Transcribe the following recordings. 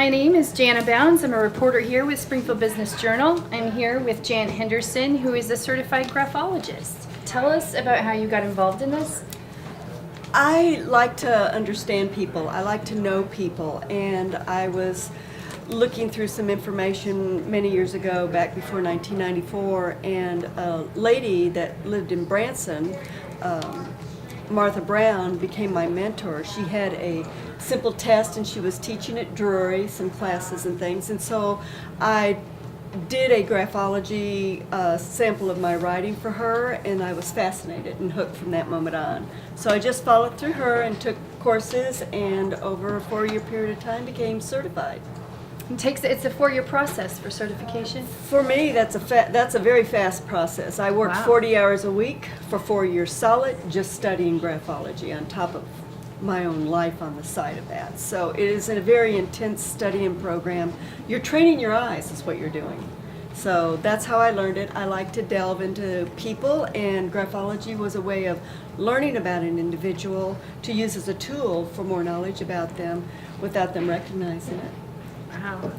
My name is Jana Bounds. I'm a reporter here with Springfield Business Journal. I'm here with Jan Henderson, who is a certified graphologist. Tell us about how you got involved in this. I like to understand people. I like to know people, and I was looking through some information many years ago, back before 1994, and a lady that lived in Branson, Martha Brown, became my mentor. She had a simple test and she was teaching at Drury, some classes and things, and so I did a graphology sample of my writing for her, and I was fascinated and hooked from that moment on. So I just followed through her and took courses, and over a 4-year period of time became certified. It's a 4-year process for certification? For me, that's a very fast process. I worked 40 hours a week for 4 years solid, just studying graphology on top of my own life on the side of that. So it is a very intense studying program. You're training your eyes is what you're doing. So that's how I learned it. I like to delve into people, and graphology was a way of learning about an individual to use as a tool for more knowledge about them without them recognizing it. Wow.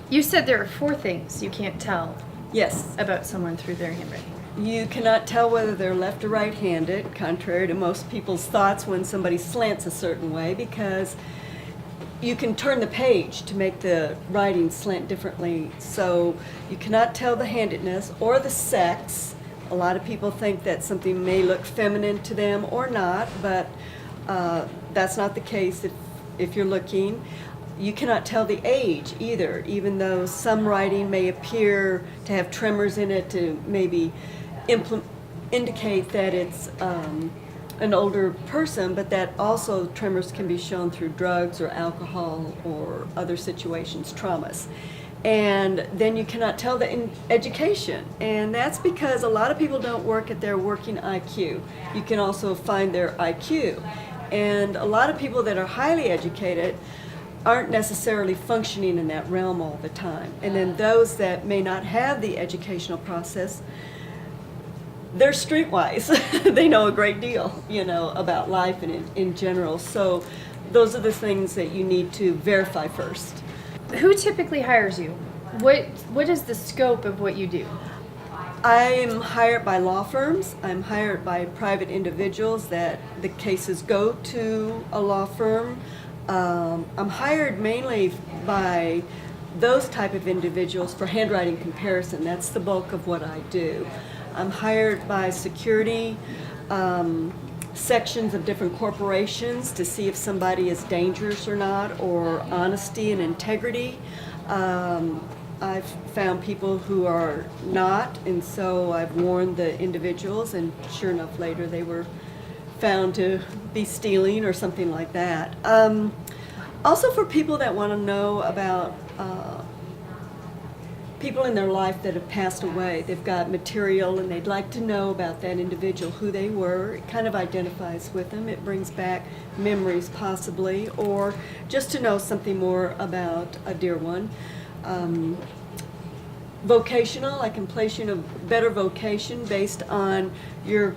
You said there are 4 things you can't tell Yes. about someone through their handwriting. You cannot tell whether they're left or right-handed, contrary to most people's thoughts when somebody slants a certain way, because you can turn the page to make the writing slant differently. So you cannot tell the handedness or the sex. A lot of people think that something may look feminine to them or not, but that's not the case if you're looking. You cannot tell the age either, even though some writing may appear to have tremors in it to maybe indicate that it's an older person, but that also tremors can be shown through drugs or alcohol or other situations, traumas. And then you cannot tell the education, and that's because a lot of people don't work at their working IQ. You can also find their IQ, and a lot of people that are highly educated aren't necessarily functioning in that realm all the time. And then those that may not have the educational process, they're streetwise. They know a great deal, about life and in general. So those are the things that you need to verify first. Who typically hires you? What is the scope of what you do? I'm hired by law firms. I'm hired by private individuals that the cases go to a law firm. I'm hired mainly by those type of individuals for handwriting comparison. That's the bulk of what I do. I'm hired by security sections of different corporations to see if somebody is dangerous or not, or honesty and integrity. I've found people who are not, and so I've warned the individuals, and sure enough later they were found to be stealing or something like that. Also for people that want to know about people in their life that have passed away. They've got material and they'd like to know about that individual, who they were. It kind of identifies with them. It brings back memories possibly, or just to know something more about a dear one. Vocational, I can place you in a better vocation based on your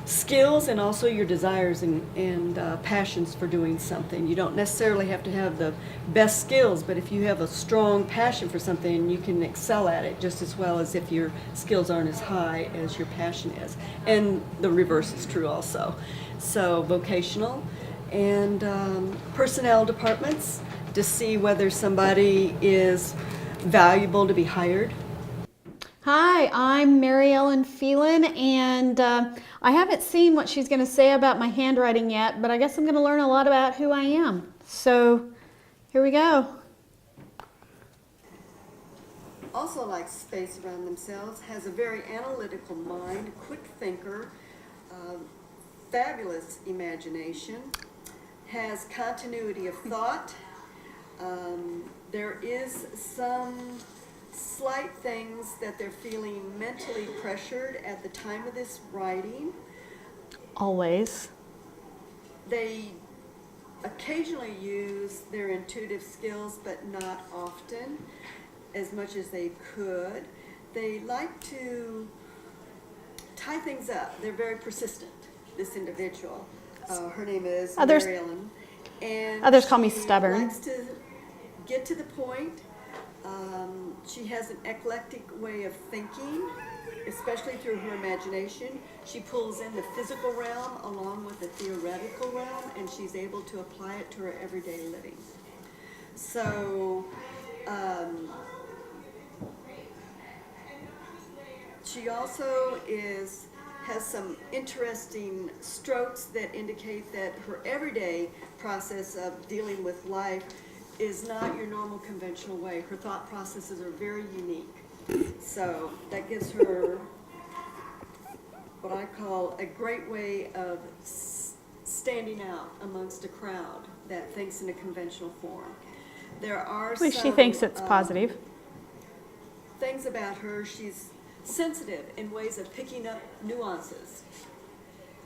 skills and also your desires and passions for doing something. You don't necessarily have to have the best skills, but if you have a strong passion for something, you can excel at it just as well as if your skills aren't as high as your passion is. And the reverse is true also. So vocational and personnel departments to see whether somebody is valuable to be hired. Hi, I'm Mary Ellen Phelan, and I haven't seen what she's going to say about my handwriting yet, but I guess I'm going to learn a lot about who I am. So, here we go. Also likes space around themselves, has a very analytical mind, quick thinker, fabulous imagination, has continuity of thought. There is some slight things that they're feeling mentally pressured at the time of this writing. Always. They occasionally use their intuitive skills, but not often, as much as they could. They like to tie things up. They're very persistent, this individual. Her name is Mary Ellen. And others call me she stubborn. likes to get to the point. She has an eclectic way of thinking, especially through her imagination. She pulls in the physical realm along with the theoretical realm, and she's able to apply it to her everyday living. So, she also has some interesting strokes that indicate that her everyday process of dealing with life is not your normal conventional way. Her thought processes are very unique. So that gives her what I call a great way of standing out amongst a crowd that thinks in a conventional form. There are Well, she thinks it's positive. things about her. She's sensitive in ways of picking up nuances.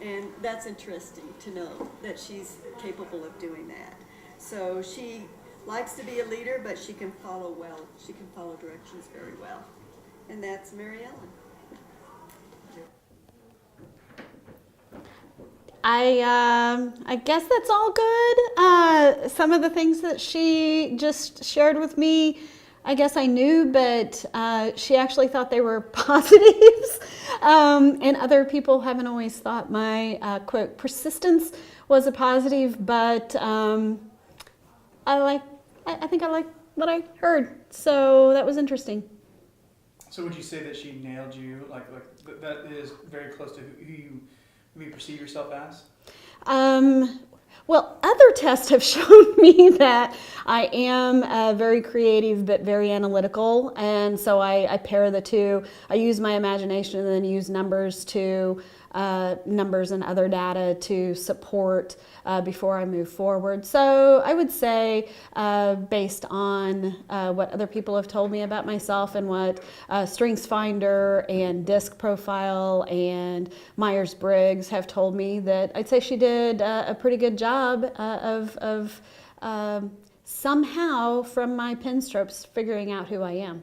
And that's interesting to know that she's capable of doing that. So she likes to be a leader, but she can follow well. She can follow directions very well. And that's Mary Ellen. I guess that's all good. Some of the things that she just shared with me, I guess I knew, but she actually thought they were positives. And other people haven't always thought my, quote, persistence was a positive, but I think I like what I heard. So that was interesting. So would you say that she nailed you? Like that is very close to who you perceive yourself as? Well, other tests have shown me that I am very creative but very analytical, and so I pair the two. I use my imagination and then use numbers and other data to support before I move forward. So I would say, based on what other people have told me about myself and what StrengthsFinder and Disc Profile and Myers-Briggs have told me, that I'd say she did a pretty good job of somehow, from my pen strokes, figuring out who I am.